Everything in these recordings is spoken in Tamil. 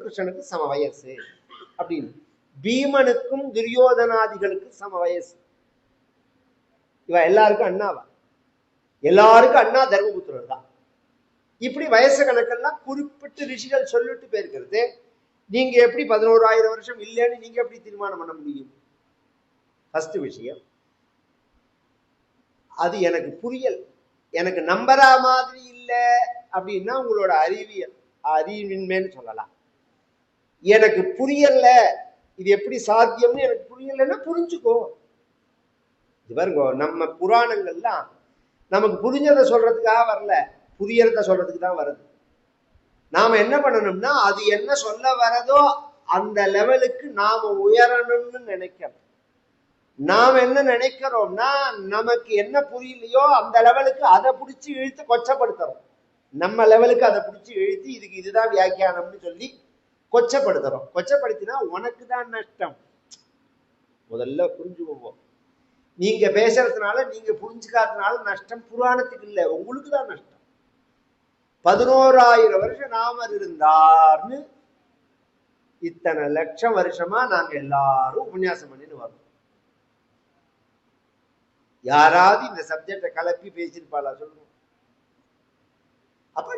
கிருஷ்ணனுக்கு சம வயசு அப்படின்னு. பீமனுக்கும் துரியோதனாதிகளுக்கு சம வயசு. இவ எல்லாருக்கும் அண்ணாவா? எல்லாருக்கும் அண்ணா தர்மபுத்திரர் தான். இப்படி வயசு கணக்கெல்லாம் குறிப்பிட்டு ரிஷிகள் சொல்லிட்டு போயிருக்கிறது. நீங்க எப்படி 11,000 வருஷம் இல்லைன்னு நீங்க எப்படி தீர்மானம் பண்ண முடியும்? ஃபர்ஸ்ட் விஷயம் அது எனக்கு புரியல், எனக்கு நம்புற மாதிரி இல்லை அப்படின்னா உங்களோட அறிவின்மைன்னு சொல்லலாம். எனக்கு புரியல, இது எப்படி சாத்தியம்னு எனக்கு புரியலன்னா புரிஞ்சுக்கோ. இது பாருங்க, நம்ம புராணங்கள்லாம் நமக்கு புரிஞ்சதை சொல்றதுக்காக வரல, புரியறத சொல்றதுக்கு தான் வருது. நாம என்ன பண்ணணும்னா அது என்ன சொல்ல வரதோ அந்த லெவலுக்கு நாம உயரணும்னு நினைக்கிறோம். நாம என்ன நினைக்கிறோம்னா நமக்கு என்ன புரியலையோ அந்த லெவலுக்கு அதை பிடிச்சி இழுத்து கொச்சப்படுத்துறோம். நம்ம லெவலுக்கு அதை பிடிச்சி இழுத்து இதுக்கு இதுதான் வியாக்கியானம்னு சொல்லி கொச்சப்படுத்துறோம். கொச்சப்படுத்தினா உனக்கு தான் நஷ்டம். முதல்ல புரிஞ்சுக்குவோம். நீங்க பேசுறதுனால நீங்க புரிஞ்சுக்காதனால நஷ்டம் புராணத்துக்கு இல்லை, உங்களுக்கு தான் நஷ்டம். 11,000 வருஷம் ராமர் இருந்தார்னு இத்தனை லட்சம் வருஷமா நாங்க எல்லாரும் உபன்யாசம் பண்ணின்னு வரோம். யாராவது இந்த சப்ஜெக்டை கலப்பி பேசியிருப்பாளா சொல்லுவோம்? அப்ப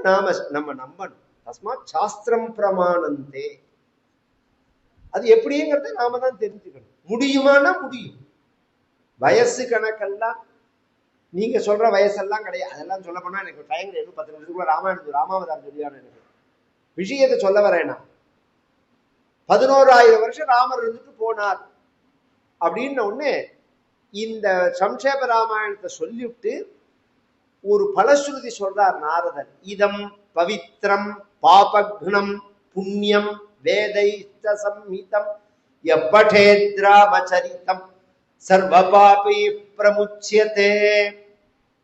நம்ம நம்பணும். தஸ்மாத் சாஸ்திரம் பிரமாணந்தே. அது எப்படிங்கிறத நாம தான் தெரிஞ்சுக்கணும். முடியுமானா முடியும். வயசு கணக்கெல்லாம் நீங்க சொல்ற வயசெல்லாம் கிடையாது. அதெல்லாம் சொல்ல போனா எனக்கு டைம் இன்னும் 10 நிமிஷத்துக்குள்ள ராமாவதாரம் சொல்லியான எனக்கு விஷயத்தை சொல்ல வரேனா. 11,000 வருஷம் ராமர் இருந்துட்டு போனார் அப்படின்னு ஒண்ணு இந்த சம்ஷேப ராமாயணத்தை சொல்லிவிட்டு ஒரு பலஸ்ருதி சொல்றார் நாரதர். இதம் பவித்ரம் பாபக்னம் புண்ணியம் வேதைஷ்ட சம்ஹிதம் எப்படேத்ராமச்சரிதம் சர்வ பாபி பிரமுச்சியதே.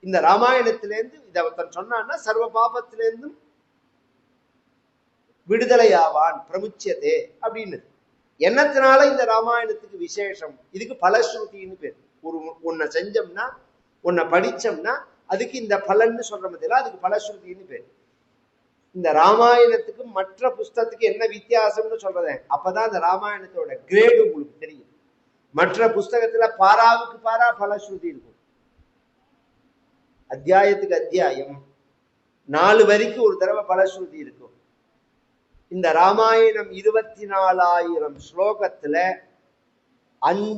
இந்த ராமாயணத்திலேருந்து இதை ஒருத்தன் சொன்னான்னா சர்வ பாபத்திலேருந்தும் விடுதலை ஆவான், பிரமுச்சியதே அப்படின்னு. என்னத்தினால இந்த ராமாயணத்துக்கு விசேஷம்? இதுக்கு பலஸ்ருதின்னு பேர். ஒன்ன செஞ்சோம்னா ஒன்ன படிச்சோம்னா அதுக்கு இந்த பலன்னு சொல்ற மாதிரில அதுக்கு பலஸ்ருதின்னு பேர். இந்த ராமாயணத்துக்கு மற்ற புஸ்தகத்துக்கு என்ன வித்தியாசம்னு சொல்றேன். அப்பதான் இந்த ராமாயணத்தோட கிரேடு உங்களுக்கு தெரியும். மற்ற புஸ்தகத்துல பாராவுக்கு பாரா பலஸ்ருதி இருக்கும், அத்தியாயத்துக்கு அத்தியாயம் 4 வரிக்கு ஒரு தடவை பலஸ்ருதி இருக்கும். இந்த ராமாயணம் 24,000 ஸ்லோகத்துல 5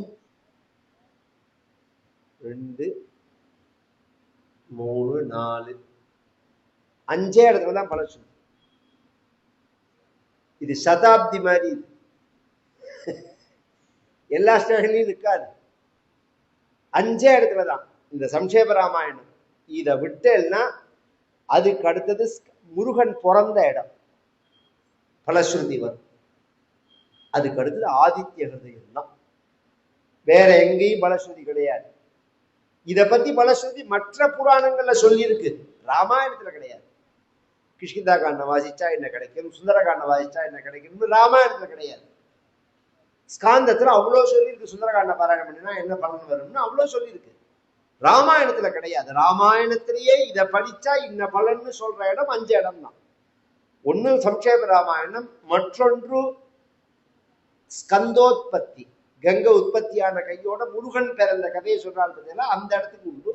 2 3 4 5 இடத்துல தான் பலஸ்ருதி. இது சதாப்தி மாதிரி எல்லா ஸ்டேஷன்லையும் இருக்காது. 5 இடத்துலதான் இந்த சம்ஷேப ராமாயணம். இதை விட்டேன்னா அதுக்கு அடுத்தது முருகன் பிறந்த இடம் பலஸ்ருதி வரும். அதுக்கு அடுத்தது ஆதித்ய ஹிருதயம் தான். வேற எங்கேயும் பலஸ்ருதி கிடையாது. இதை பத்தி பலஸ்ருதி மற்ற புராணங்கள்ல சொல்லி இருக்கு, ராமாயணத்துல கிடையாது. கிஷ்கிந்தா காண்டம் வாசிச்சா என்ன கிடைக்கும், சுந்தரகாண்டம் வாசிச்சா என்ன கிடைக்கும், ராமாயணத்துல கிடையாது. ஸ்காந்தத்துல அவ்வளவு சொல்லியிருக்கு. சுந்தரகாண்ட பாராயணம் பண்ணினா என்ன பலன் வரும்னு அவ்வளவு சொல்லியிருக்கு. ராமாயணத்துல கிடையாது. ராமாயணத்திலேயே இதை படிச்சா இன்ன பலன்னு சொல்ற இடம் 5 இடம் தான். ஒண்ணு சம்ஷேப ராமாயணம், மற்றொன்று ஸ்கந்தோத்பத்தி, கங்க உற்பத்தியான கையோட முருகன் பிறந்த கதையை சொல்றாள் பார்த்தீங்களா, அந்த இடத்துக்கு உண்டு.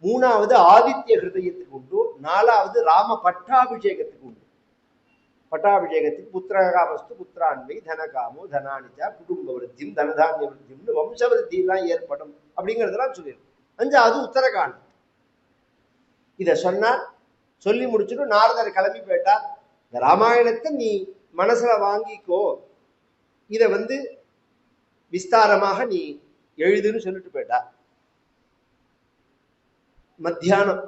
3வது ஆதித்ய ஹிருதயத்துக்கு உண்டு. 4வது ராம பட்டாபிஷேகத்துக்கு உண்டு. பட்டாபிஷேகத்துக்கு புத்திரகாமஸ்து புத்திரான்மை தனகாமோ தனானிச்சா குடும்ப விருத்தியும் தனதானிய விருத்தியும் வம்ச விருத்தி எல்லாம் ஏற்படும் அப்படிங்கிறதெல்லாம் சொல்லிடும். 5வது உத்தரகாண்டம். இதை சொன்னார். சொல்லி முடிச்சுட்டு நாரதர் கிளம்பி போயிட்டார். இந்த ராமாயணத்தை நீ மனசுல வாங்கிக்கோ, இதை விஸ்தாரமாக நீ எழுதுன்னு சொல்லிட்டு போயிட்டார். மத்தியானம்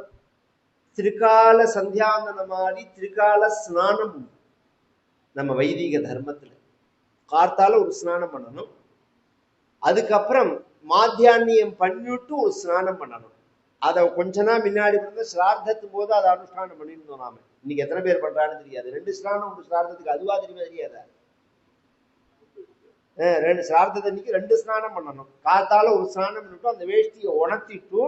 திரிகால சந்தியாவந்தனம் ஆடி திரிகால ஸ்நானம் நம்ம வைதிக தர்மத்துல கார்த்தால ஒரு ஸ்நானம் பண்ணணும். அதுக்கப்புறம் மாத்தியான்யம் பண்ணிட்டு ஒரு ஸ்நானம் பண்ணணும். அதை கொஞ்ச நாள் முன்னாடி ஸ்ரார்த்தத்தும் போது அதை அனுஷ்டானம் பண்ணிருந்தோம். நாம இன்னைக்கு எத்தனை பேர் பண்றான்னு தெரியாது. 2 ஸ்நானம் 1 ஸ்ரார்த்தத்துக்கு, அதுவா தெரியாதா? 2 ஸ்ரார்த்தத்தை அன்னைக்கு 2 ஸ்நானம் பண்ணணும். காத்தால ஒரு ஸ்நானம் பண்ணிட்டு அந்த வேஷ்டியை உணர்த்திட்டு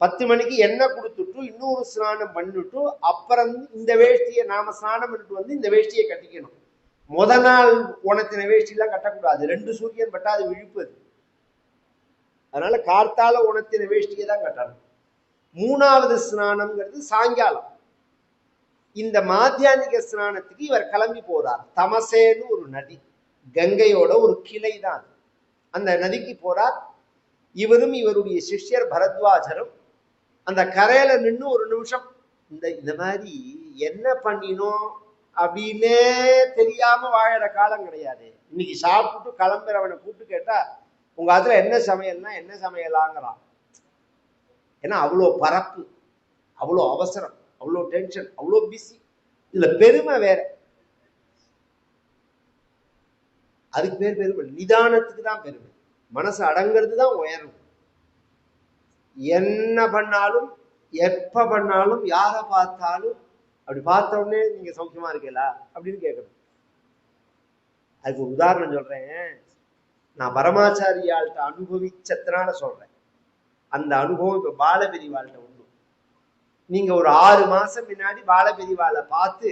10 மணிக்கு எண்ணெய் கொடுத்துட்டு இன்னொரு ஸ்நானம் பண்ணிட்டு அப்புறம் இந்த வேஷ்டியை நாம ஸ்நானம் பண்ணிட்டு இந்த வேஷ்டியை கட்டிக்கணும். முத நாள் உணத்தின வேஷ்டி எல்லாம் கட்டக்கூடாது, 2 சூரியன் பட்டா அது விழுப்புது. அதனால கார்த்தால உணத்தின வேஷ்டியை தான் கட்டணும். 3வது ஸ்நானம்ங்கிறது சாயங்காலம். இந்த மாத்தியானிக ஸ்நானத்துக்கு இவர் கிளம்பி போறார். தமசேன்னு ஒரு நதி, கங்கையோட ஒரு கிளை தான். அந்த நதிக்கு போறார். இவரும் இவருடைய சிஷ்யர் பரத்வாஜரும் அந்த கரையில நின்று ஒரு நிமிஷம் இந்த மாதிரி என்ன பண்ணினோம் அப்படின்னே தெரியாம வாழற காலம் கிடையாது. இன்னைக்கு சாப்பிட்டு கிளம்புறவனை கூப்பிட்டு கேட்டா உங்க அதுல என்ன சமையல்னா என்ன சமையலாங்கிறான். ஏன்னா அவ்வளோ பரப்பு, அவ்வளோ அவசரம், அவ்வளோ டென்ஷன், அவ்வளோ பிஸி. இதுல பெருமை வேற. அதுக்கு பேர் பெருமை. நிதானத்துக்கு தான் பெருமை. மனசு அடங்கிறது தான் உயரும். என்ன பண்ணாலும் எப்ப பண்ணாலும் யாரை பார்த்தாலும் அப்படி பார்த்த உடனே நீங்க சௌக்கியமா இருக்கீங்களா அப்படின்னு கேட்கணும். அதுக்கு ஒரு உதாரணம் சொல்றேன். நான் பரமாச்சாரியாள்கிட்ட அனுபவிச்சதுனால சொல்றேன். அந்த அனுபவம் இப்ப பாலபெரிவாள்கிட்ட உண்டு. நீங்க ஒரு 6 மாசம் முன்னாடி பாலபெரிவாளை பார்த்து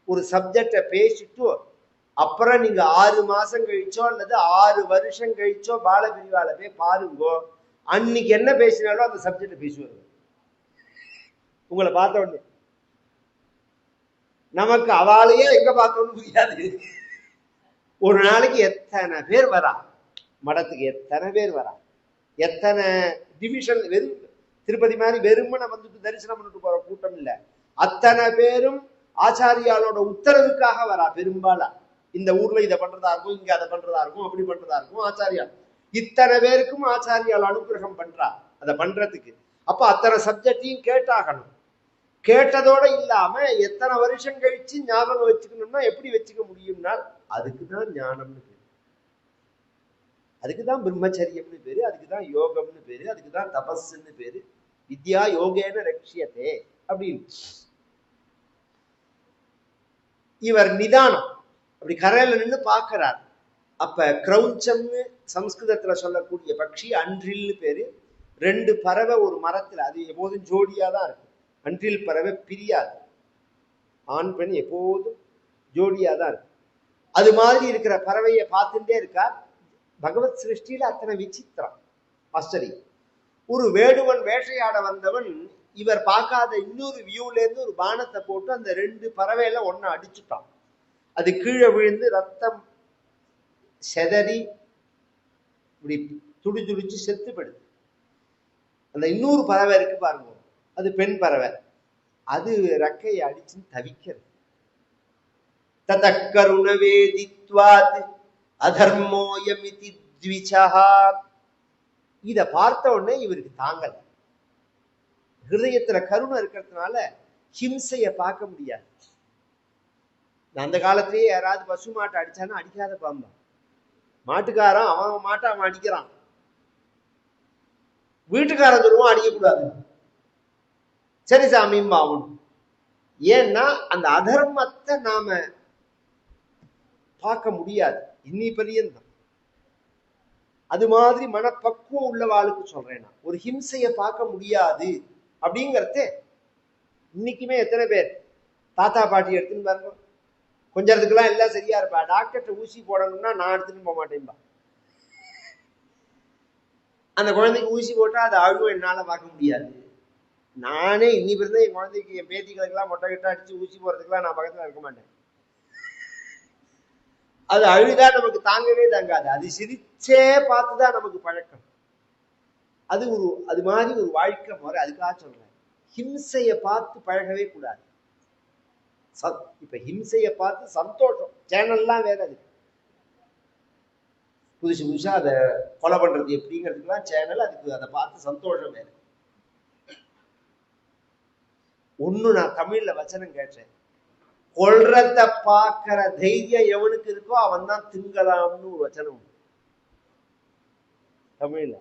ஒரு சப்ஜெக்டை பேசிட்டு அப்புறம் நீங்க 6 மாசம் கழிச்சோ அல்லது 6 வருஷம் கழிச்சோ பாலபெரிவாளை போய் பாருங்கோ, அன்னைக்கு என்ன பேசினாலும் அந்த சப்ஜெக்டை பேசுவாங்க. உங்களை பார்த்த உடனே நமக்கு அவளையே எங்க பார்த்தோன்னு புரியாது. ஒரு நாளைக்கு எத்தனை பேர் வரா மடத்துக்கு, எத்தனை பேர் வரா, எத்தனை டிவிஷன். வெறும் திருப்பதி மாதிரி வெறுமனை வந்துட்டு தரிசனம் பண்ணிட்டு போற கூட்டம் இல்ல. அத்தனை பேரும் ஆச்சாரியாலோட உத்தரவுக்காக வரா. பெரும்பாலா இந்த ஊர்ல இதை பண்றதா இருக்கும், இங்க அதை பண்றதா இருக்கும், அப்படி பண்றதா இருக்கும். ஆச்சாரியால் இத்தனை பேருக்கும் ஆச்சாரியால் அனுகிரகம் பண்றா அதை பண்றதுக்கு. அப்ப அத்தனை சப்ஜெக்டையும் கேட்டாகணும். கேட்டதோட இல்லாம எத்தனை வருஷம் கழிச்சு ஞாபகம் வச்சுக்கணும்னா எப்படி வச்சுக்க முடியும்னா அதுக்குதான் ஞானம்னு பேரு, அதுக்குதான் பிரம்மச்சரியம்னு பேரு, அதுக்குதான் யோகம்னு பேரு, அதுக்குதான் தபஸ்ன்னு பேரு. வித்யா யோகேன ரட்சியத்தே அப்படின்னு. இவர் நிதானம் அப்படி கரையில நின்று பார்க்கிறார். அப்ப கிரௌச்சம்னு சம்ஸ்கிருதத்துல சொல்லக்கூடிய பட்சி, அன்றில்னு பேரு. 2 பறவை ஒரு மரத்துல, அது எப்போதும் ஜோடியா தான் இருக்கு. அன்றில் பறவை பிரியாது, ஆண் பெண் எப்போதும் ஜோடியா தான் இருக்கு. அது மாதிரி இருக்கிற பறவையை பார்த்துட்டே இருக்கார். பகவத் சிருஷ்டியில அத்தனை விசித்திரம், ஆச்சரியம். ஒரு வேடுவன் வேட்டையாட வந்தவன் இவர் பார்க்காத இன்னொரு வியூல இருந்து ஒரு பானத்தை போட்டு அந்த 2 பறவையில ஒன்ன அடிச்சுட்டான். அது கீழே விழுந்து ரத்தம் செதறி இப்படி துடி துடிச்சு செத்து படுது. அந்த இன்னொரு பறவை இருக்கு பாருங்க, அது பெண் பறவை. அது ரெக்கையை அடிச்சுன்னு தவிக்கிறது. ததக்கருணவேதித்வாத் அதர்மோயமிதி த்விஜஹா. இத பார்த்த உடனே இவருக்கு தாங்கல. ஹிருதயத்துல கருணை இருக்கிறதுனால ஹிம்சைய பார்க்க முடியாது. அந்த காலத்திலேயே யாராவது பசு மாட்டை அடிச்சாலும் அடிக்காத பாம்பா. மாட்டுக்காரன் அவன் மாட்டை அவன் அடிக்கிறான், வீட்டுக்காரன் சொல்லுவான் அடிக்கக்கூடாது. சரி சாமியும் ஆகணும். ஏன்னா அந்த அதர்மத்தை நாம பார்க்க முடியாது இன்னி பரியந்தம். அது மாதிரி மனப்பக்குவம் உள்ளவாளுக்கு சொல்றேன் நான், ஒரு ஹிம்சைய பார்க்க முடியாது அப்படிங்கறது. இன்னைக்குமே எத்தனை பேர் தாத்தா பாட்டி எடுத்துன்னு பாருங்க, கொஞ்சத்துக்கெல்லாம் எல்லாம் சரியா இருப்பா. டாக்டர்கிட்ட ஊசி போடணும்னா நான் எடுத்துன்னு போக மாட்டேன்பா. அந்த குழந்தைக்கு ஊசி போட்டா அது அழுவும் என்னால பார்க்க முடியாது. நானே இன்னி பிறந்த என் குழந்தைக்கு, என் பேத்திகளுக்கெல்லாம் மொட்டை கிட்ட அடிச்சு ஊசி போறதுக்கெல்லாம் நான் பக்கத்துல இருக்க மாட்டேன். அது அழுதா நமக்கு தாங்கவே தாங்காது. அது சிரிச்சே பார்த்துதான் நமக்கு பழக்கம். அது மாதிரி ஒரு வாழ்க்கை முறை. அதுக்காக சொல்றேன், ஹிம்சைய பார்த்து பழகவே கூடாது. இப்ப ஹிம்சைய பார்த்து சந்தோஷம் சேனல்லாம் வேற. அது புதுசு புதுசா அதை கொலை பண்றது எப்படிங்கிறதுக்குலாம் சேனல். அதுக்கு அதை பார்த்து சந்தோஷம் வேற. ஒண்ணு நான் தமிழ்ல வச்சனம் கேட்டேன், கொல்றத பார்க்கிற தைரியம் எவனுக்கு இருக்கோ அவன் தான் திங்கலாம்னு ஒரு வச்சனம் தமிழ்ல.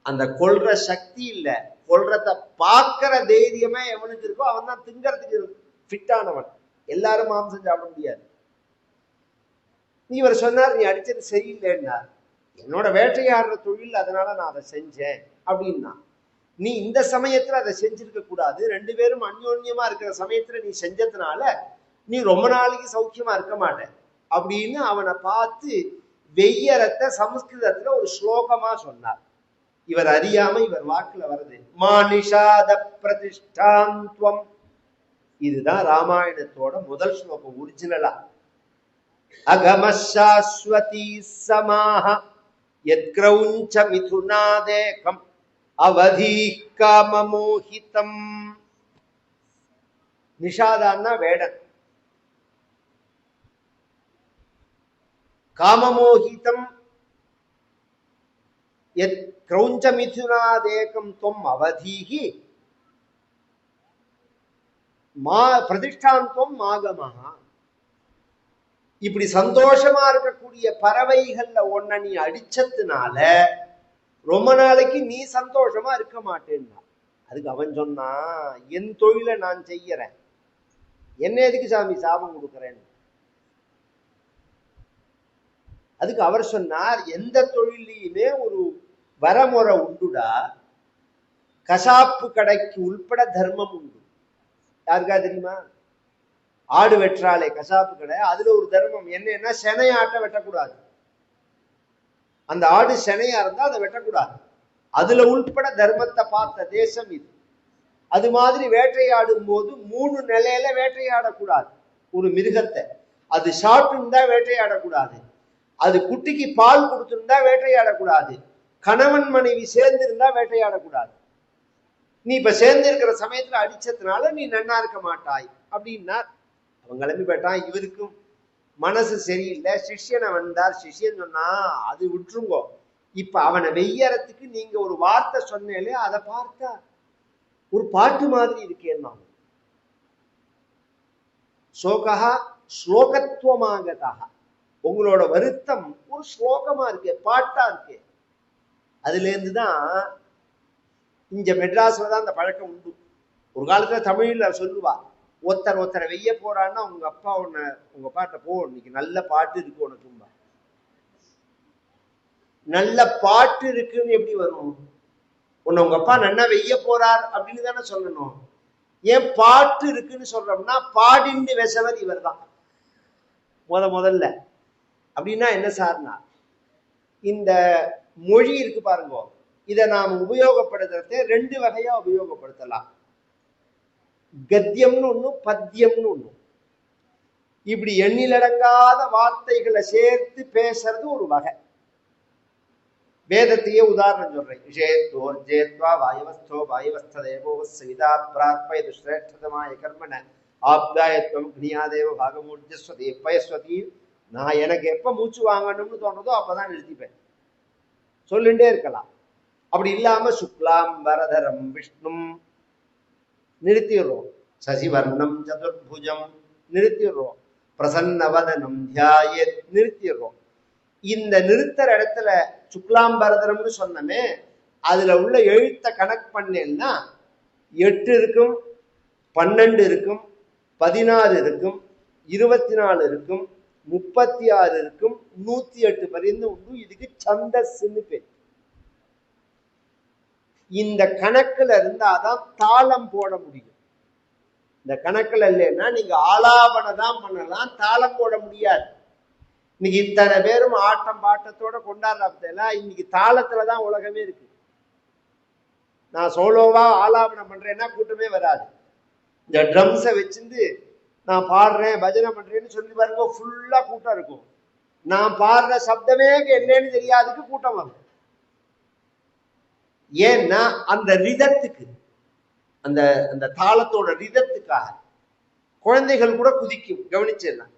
அந்த கொல்ற சக்தி இல்ல, கொல்றத பார்க்கிற தைரியமே எவனுக்கு இருக்கோ அவன் தான் திங்கறதுக்கு ஃபிட்டானவன். எல்லாரும் மாம்சம் சாப்பிட முடியாது. இவர் சொன்னார், நீ அடிச்சது சரியில்லைன்னார். என்னோட வேட்டையாடுற தொழில், அதனால நான் அதை செஞ்சேன் அப்படின்னா. நீ இந்த சமயத்துல அதை செஞ்சிருக்க கூடாது. 2 பேரும் அந்யோன்யமா இருக்கிற சமயத்துல நீ செஞ்சதுனால நீ ரொம்ப நாளைக்கு சௌக்கியமா இருக்க மாட்டேன் அப்படின்னு அவனை பார்த்து வெய்யறத்தை சமஸ்கிருதத்துல ஒரு ஸ்லோகமா சொன்னார். இவர் அறியாம இவர் வாக்குல வருது. மானிஷாத பிரதிஷ்டாந்த்வம். இதுதான் ராமாயணத்தோட முதல் ஸ்லோகம் ஒரிஜினலா. அகமசாஸ்வதி சமாஹ யத்க்ரௌஞ்ச மிதுனாதேகம் அவதி காமமோஹிதம். நிஷாதான்னா வேடன். காமமோஹிதம் யத் க்ரௌஞ்ச மிதுனாதேகம் துவம் அவதீஹி மா பிரதிஷ்டாந்த்வம் மாகமஹா. இப்படி சந்தோஷமா இருக்கக்கூடிய பறவைகள்ல ஒன்ன நீ அடிச்சதுனால ரொம்ப நாளைக்கு நீ சந்தோஷமா இருக்க மாட்டேன்னா. அதுக்கு அவன் சொன்னா, என் தொழிலை நான் செய்யறேன், என்ன எதுக்கு சாமி சாபம் கொடுக்கறேன்னு. அதுக்கு அவர் சொன்னார், எந்த தொழிலையுமே ஒரு வரமுறை உண்டுடா. கசாப்பு கடைக்கு உள்பட தர்மம் உண்டு. யாருக்கா தெரியுமா? ஆடு வெற்றாலே கசாப்பு கடை, அதுல ஒரு தர்மம் என்னன்னா செனை ஆட்டை வெட்டக்கூடாது. அந்த ஆடு செனையா இருந்தா அதை வெட்டக்கூடாது. அதுல உள்பட தர்மத்தை பார்த்த தேசம் இது. அது மாதிரி வேட்டையாடும் போது 3 நிலையில வேட்டையாடக்கூடாது. ஒரு மிருகத்தை அது சாப்பிட்டு வேட்டையாடக்கூடாது, அது குட்டிக்கு பால் கொடுத்துருந்தா வேட்டையாடக்கூடாது, கணவன் மனைவி சேர்ந்திருந்தா வேட்டையாடக்கூடாது. நீ இப்ப சேர்ந்து இருக்கிற சமயத்துல அடிச்சதுனால நீ நன்னா இருக்க மாட்டாய் அப்படின்னார். அவன் கிளம்பி போயிட்டான். இவருக்கும் மனசு சரியில்லை. சிஷ்யனை வந்தார். சிஷ்யன் சொன்னா, அது விட்டுருங்கோ, இப்ப அவனை வெய்யறதுக்கு நீங்க ஒரு வார்த்தை சொன்னேலே, அதை பார்த்தா ஒரு பாட்டு மாதிரி இருக்கேன்னா. சோகா ஸ்லோகத்துவமாகதா. உங்களோட வருத்தம் ஒரு ஸ்லோகமா இருக்கே, பாட்டா இருக்கே. அதுல இருந்துதான் இங்க மெட்ராஸ்ல தான் அந்த பழக்கம் உண்டு. ஒரு காலத்துல தமிழ்ல சொல்லுவா, ஒருத்தரை வெய்ய போறான்னா உங்க அப்பா உங்க பாட்ட போ, இன்னைக்கு நல்ல பாட்டு இருக்கு உனக்கும்பா. நல்ல பாட்டு இருக்குன்னு எப்படி வரும்? உங்க அப்பா நன்னா வெய்ய போறார் அப்படின்னு தானே சொல்லணும். ஏன் பாட்டு இருக்குன்னு சொல்றோம்னா, பாடிண்டு வெசவர் இவர் தான் முதல்ல. அப்படின்னா என்ன சார்னா, இந்த மொழி இருக்கு பாருங்க, இதை நாம் உபயோகப்படுத்துறதே 2 வகையா உபயோகப்படுத்தலாம். கத்தியம்னு ஒண்ணு, பத்தியம்னு ஒண்ணு. இப்படி எண்ணிலடங்காத வார்த்தைகளை சேர்த்து பேசுறது ஒரு வகை. வேதத்தையே உதாரணம் சொல்றேன். ஜேத்வோர் ஜேத்வா வாயவஸ்தோ வாயவஸ்ததேவோ சவிதா பிரார்ப்பயது ஸ்ரேஷ்டதமாய கர்மண ஆப்தாயத்வம் கிணியாதேவ பாகமூர்ஜஸ்வதி பயஸ்வதி. நான் எனக்கு எப்ப மூச்சு வாங்கணும்னு தோன்றதோ அப்பதான் நிறுத்திப்பேன். சொல்லிண்டே இருக்கலாம். அப்படி இல்லாம சுக்லாம் வரதரம் விஷ்ணும் நிறுத்திடுறோம். சசிவர்ணம் சதுர்புஜம் நிறுத்திடுறோம். பிரசன்னவதனம் தியாயத் நிறுத்திடுறோம். இந்த நிறுத்துற இடத்துல சுக்லாம்பரதரம்னு சொன்னமே, அதுல உள்ள எழுத்த கணக்கு பண்ணேன்னா 8 இருக்கும், 12 இருக்கும், 16 இருக்கும், 24 இருக்கும், 36 இருக்கும், 108 பரிந்து உண்டு. இதுக்கு சந்தஸ்ன்னு பேர். இந்த கணக்குல இருந்தாதான் தாளம் போட முடியும். இந்த கணக்குல இல்லைன்னா நீங்க ஆலாபனை தான் பண்ணலாம், தாளம் போட முடியாது. இன்னைக்கு இத்தனை பேரும் ஆட்டம் பாட்டத்தோட கொண்டாடுறா. இன்னைக்கு தாளத்துலதான் உலகமே இருக்கு. நான் சோலோவா ஆலாபனம் பண்றேன்னா கூட்டமே வராது. இந்த ட்ரம்ஸை வச்சிருந்து நான் பாடுறேன் பஜனை பண்றேன்னு சொல்லி பாருங்க, ஃபுல்லா கூட்டம் இருக்கும். நான் பாடுற சப்தமே என்னன்னு தெரியாதுக்கு கூட்டம் வரும். ஏன்னா அந்த ரிதத்துக்கு, அந்த அந்த தாளத்தோட ரிதத்துக்காக குழந்தைகள் கூட குதிக்கும். கவனிச்சிடலாம்.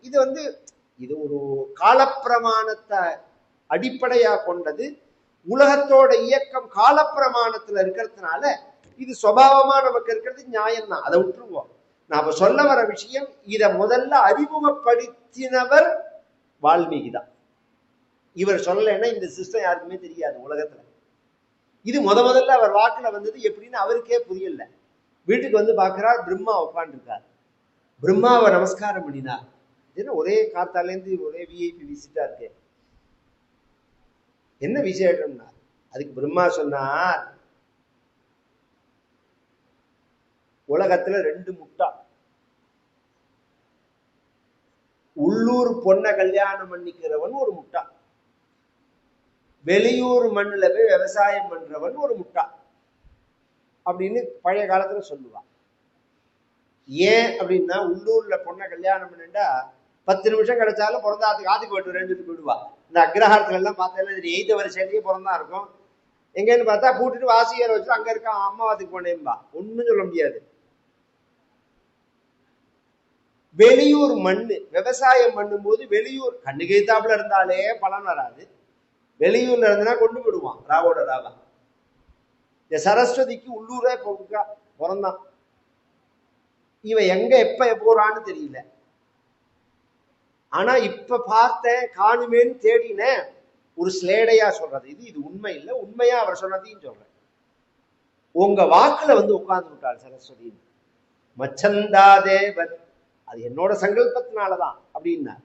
இது ஒரு காலப்பிரமாணத்தை அடிப்படையா கொண்டது. உலகத்தோட இயக்கம் காலப்பிரமாணத்துல இருக்கிறதுனால இது சுபாவமா நமக்கு இருக்கிறது நியாயம்தான். அதை விட்டுருவோம். நாம சொல்ல வர விஷயம், இதை முதல்ல அறிமுகப்படுத்தினவர் வால்மீகி தான். இவர் சொல்லலைன்னா இந்த சிஸ்டம் யாருக்குமே தெரியாது உலகத்துல. இது முதல்ல அவர் வாக்குல வந்தது எப்படின்னு அவருக்கே புரியல. வீட்டுக்கு வந்து பாக்குறார், பிரம்மா உட்காந்துருக்கார். பிரம்மாவை நமஸ்காரம் பண்ணினார். ஏன்னா ஒரே காத்தாலேருந்து ஒரே விஐபி விசிட்டா இருக்கு, என்ன விசேஷம்னா. அதுக்கு பிரம்மா சொன்னார், உலகத்துல 2 முட்டா. உள்ளூர் பொண்ணை கல்யாணம் பண்ணிக்கிறவன் ஒரு முட்டா, வெளியூர் மண்ணுல போய் விவசாயம் பண்றவன் ஒரு முட்டா அப்படின்னு பழைய காலத்துல சொல்லுவான். ஏன் அப்படின்னா உள்ளூர்ல பொண்ணை கல்யாணம் பண்ணிட்டா 10 நிமிஷம் கிடைச்சாலும் பிறந்தாத்துக்கு ஆத்துக்கு போட்டு ரெண்டுட்டு போயிடுவா. இந்த அக்ரஹாரத்துல எல்லாம் பார்த்தா எய்த வரிசையிலேயே பிறந்தா இருக்கும். எங்கன்னு பார்த்தா கூட்டிட்டு வாசியரை வச்சு அங்க இருக்க அம்மாவாத்துக்கு போனேன்பா. ஒண்ணும் சொல்ல முடியாது. வெளியூர் மண்ணு விவசாயம் பண்ணும்போது வெளியூர் கண்ணுக்கு எய்தாப்புல இருந்தாலே பலன் வராது. வெளியூர்ல இருந்தனா கொண்டு விடுவான் ராவோட ராவா. இந்த சரஸ்வதிக்கு உள்ளூரே பிறந்தான். இவன் எங்க எப்ப போறான்னு தெரியல. ஆனா இப்ப பார்த்தேன் காணுமேன்னு தேடினேன். ஒரு ஸ்லேடையா சொல்றது இது உண்மை இல்லை, உண்மையா அவர் சொன்னதையும் சொல்றேன். உங்க வாக்குல வந்து உட்கார்ந்து விட்டாள் சரஸ்வதி. மச்சந்தா தேவன், அது என்னோட சங்கல்பத்தினாலதான் அப்படின்னா.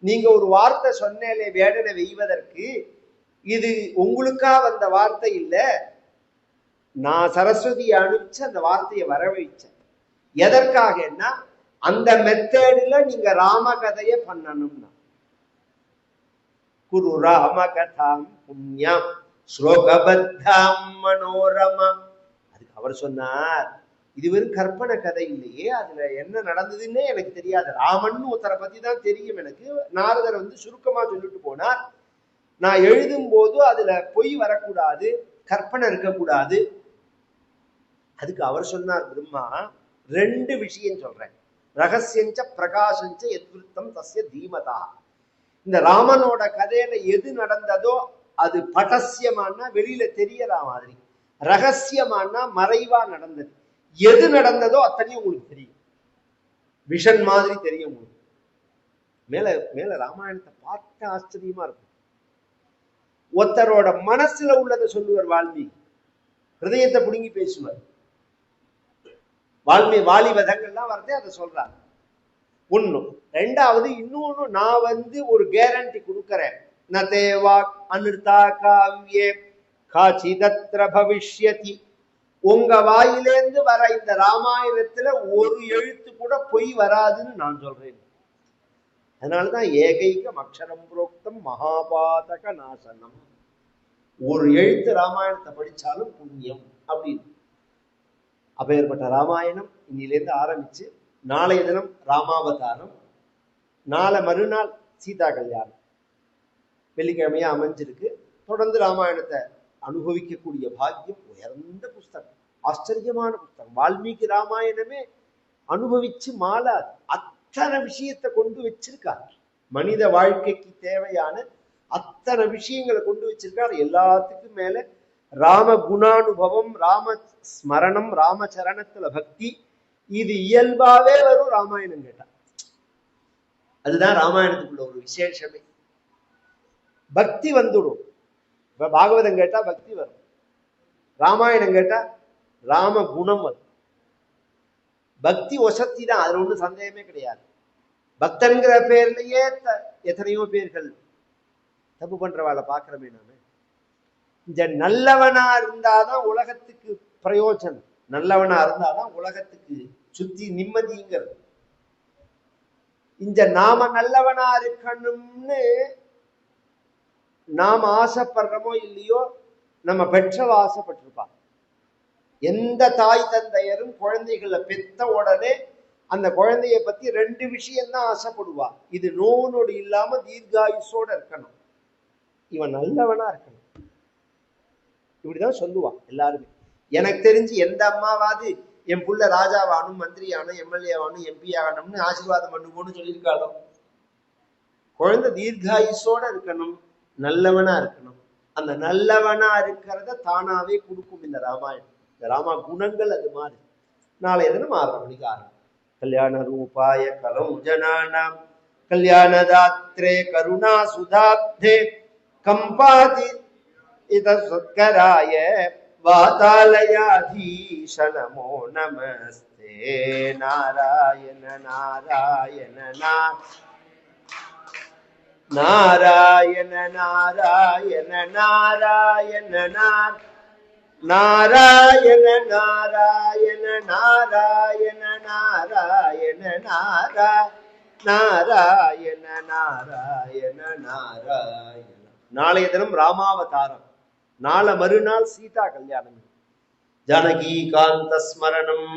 நீங்க ஒரு வார்த்தை சொன்னேலே வேடனை வெய்வதற்கு, இது உங்களுக்கா வந்த வார்த்தை இல்ல, நான் சரஸ்வதியை அனுப்பிச்சு அந்த வார்த்தையை வரவழைச்சேன். எதற்காகன்னா அந்த மெத்தேடுல நீங்க ராம கதையை பண்ணணும்னா. குரு ராம கதாம் புண்ணியம் ஸ்லோகபத்தாம் மனோரமம். அதுக்கு அவர் சொன்னார், இது வெறும் கற்பனை கதை இல்லையே, அதுல என்ன நடந்ததுன்னே எனக்கு தெரியாது. ராமன் ஒருத்தரை பத்தி தான் தெரியும் எனக்கு. நாரதர் வந்து சுருக்கமா சொல்லிட்டு போனார். நான் எழுதும் போது அதுல பொய் வரக்கூடாது, கற்பனை இருக்கக்கூடாது. அதுக்கு அவர் சொன்னார், பிரம்மா 2 விஷயம் சொல்றேன். ரகசியஞ்ச பிரகாசஞ்ச எத்விருத்தம் தஸ்ய தீமதா. இந்த ராமனோட கதையில எது நடந்ததோ அது படசியமானா வெளியில தெரியற மாதிரி, ரகசியமானா மறைவா நடந்தது. எது நடந்ததோ அத்தனையும் உங்களுக்கு தெரியும், விஷன் மாதிரி தெரியும் உங்களுக்கு. மேல மேல ராமாயணத்தை பார்த்து ஆச்சரியமா இருக்கும். ஒருத்தரோட மனசுல உள்ளதை சொல்லுவார் வால்மீகி, ஹிருதயத்தை புடுங்கி பேசுவார். வாலி வதங்கள்லாம் வரதே அதை சொல்றாங்க. ஒண்ணும். 2வது இன்னொன்னு, நான் வந்து ஒரு கேரண்டி கொடுக்கறேன். ந தேவா அனிர்தா காவ்யே காச்சிதத்ர பவிஷ்யதி. உங்க வாயிலேந்து வர இந்த ராமாயணத்துல ஒரு எழுத்து கூட பொய் வராதுன்னு நான் சொல்றேன். அதனாலதான் ஏகைகம் அக்ஷரம் புரோக்தம் மகாபாதக நாசனம். ஒரு எழுத்து ராமாயணத்தை படிச்சாலும் புண்ணியம் அப்படின்னு. அப்பேற்பட்ட ராமாயணம் இன்னிலேருந்து ஆரம்பிச்சு நாளைய தினம் ராமாவதாரம், நாளை மறுநாள் சீதா கல்யாணம், வெள்ளிக்கிழமையா அமைஞ்சிருக்கு. தொடர்ந்து ராமாயணத்தை அனுபவிக்கக்கூடிய பாக்கியம். உயர்ந்த புஸ்தகம், ஆச்சரியமான புஸ்தகம். வால்மீகி ராமாயணமே அனுபவிச்சு மாளாது. அத்தனை விஷயத்தை கொண்டு வச்சிருக்கார். மனித வாழ்க்கைக்கு தேவையான அத்தனை விஷயங்களை கொண்டு வச்சிருக்கார். எல்லாத்துக்கும் மேல ராம குணானுபவம், ராம ஸ்மரணம், ராமச்சரணத்துல பக்தி, இது இயல்பாவே வரும் ராமாயணம் கேட்டா. அதுதான் ராமாயணத்துக்குள்ள ஒரு விசேஷமே. பக்தி வந்துடும். இப்ப பாகவதம் கேட்டா பக்தி வரும், ராமாயணம் கேட்டா ராம குணம் வரும். பக்தி ஒசத்தி தான், அதுல ஒன்றும் சந்தேகமே கிடையாது. பக்தன்கிற பேர்லயே எத்தனையோ பேர்கள் தப்பு பண்றவாளை பாக்குறமே நாம. இந்த நல்லவனா இருந்தாதான் உலகத்துக்கு பிரயோஜனம், நல்லவனா இருந்தாதான் உலகத்துக்கு சுத்தி நிம்மதிங்கிறது. இந்த நாம நல்லவனா இருக்கணும்னு நாம ஆசைப்படுறோமோ இல்லையோ, நம்ம பெற்றவ ஆசைப்பட்டிருப்பா. எந்த தாய் தந்தையரும் குழந்தைகளை பெத்த உடனே அந்த குழந்தைய பத்தி 2 விஷயம்தான் ஆசைப்படுவா. இது நோனோடு இல்லாம தீர்காயுசோட இருக்கணும், இவன் நல்லவனா இருக்கணும், இப்படிதான் சொல்லுவான் எல்லாருமே. எனக்கு தெரிஞ்சு எந்த அம்மாவாது என் புள்ள ராஜாவானும், மந்திரி ஆனும், எம்எல்ஏ ஆனும், எம்பி ஆகணும்னு ஆசீர்வாதம் பண்ணுவோன்னு சொல்லியிருக்காளோ? குழந்தை தீர்காயுசோட இருக்கணும், நல்லவனா இருக்கணும். அந்த நல்லவனா இருக்கிறத தானாவே கொடுக்கும் இந்த ராமாயணம். இந்த ராமா குணங்கள் அது மாதிரி. நாளைய தினம் 6:30 மணிக்கு ஆரம்பம். கல்யாண ரூபாய கலம் ஜனானாம் கல்யாணதாத்ரே கருணா சுதாப்தே கம்பாதி இதராய வாதாலயாதீஷ நமோ நமஸ்தே. நாராயண நாராயண நாராயண நாராயண நாராயண நாராயண நாராயண நாராயண நாராயண நாராயண நாராயண நாராயண நாராயண. நாளைய தினம் ராமாவதாரம், நாளை மறுநாள் சீதா கல்யாணம். ஜானகி காந்த ஸ்மரணம்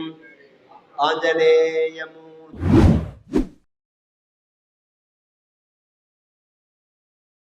ஆஞ்சநேயமூர்த்தி.